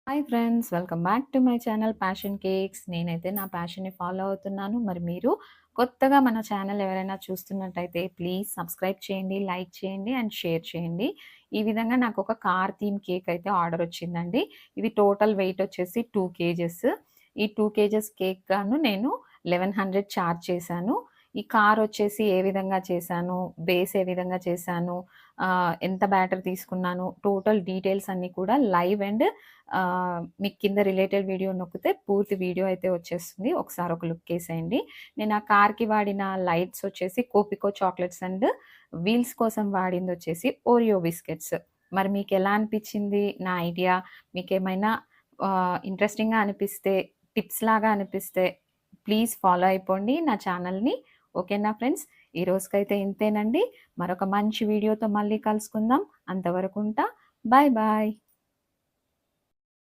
Hi friends, welcome back to my channel passion cakes. నేనైతే నా ప్యాషన్‌ని follow అవుతున్నాను. మరి మీరు కొత్తగా మన ఛానల్ ఎవరైనా చూస్తున్నట్టయితే ప్లీజ్ సబ్స్క్రైబ్ చేయండి, లైక్ చేయండి అండ్ షేర్ చేయండి. ఈ విధంగా నాకొక కార్ థీమ్ కేక్ అయితే ఆర్డర్ వచ్చిందండి. ఇది టోటల్ వెయిట్ వచ్చేసి 2 కేజెస్. ఈ 2 కేజెస్ కేక్ గాను నేను 1100 చార్జ్ చేశాను. ఈ కార్ వచ్చేసి ఏ విధంగా చేశాను, బేస్ ఏ విధంగా చేశాను, ఎంత బ్యాటర్ తీసుకున్నాను, టోటల్ డీటెయిల్స్ అన్నీ కూడా లైవ్ అండ్ మీకు కింద రిలేటెడ్ వీడియో నొక్కితే పూర్తి వీడియో అయితే వచ్చేస్తుంది. ఒకసారి ఒక లుక్కేసేయండి. నేను ఆ కార్‌కి వాడిన లైట్స్ వచ్చేసి కోపికో చాక్లెట్స్ అండ్ వీల్స్ కోసం వాడిందొచ్చేసి ఓరియో బిస్కెట్స్. మరి మీకెలా అనిపిచ్చింది నా ఐడియా? మీకేమైనా ఇంట్రెస్టింగ్‌గా అనిపిస్తే, టిప్స్ లాగా అనిపిస్తే ప్లీజ్ ఫాలో అయిపోండి నా ఛానల్‌ని. ఓకేనా ఫ్రెండ్స్? ఈ రోజుకైతే ఇంతేనండి. మరొక మంచి వీడియోతో మళ్ళీ కలుసుకుందాం. అంతవరకుంటా. Bye bye.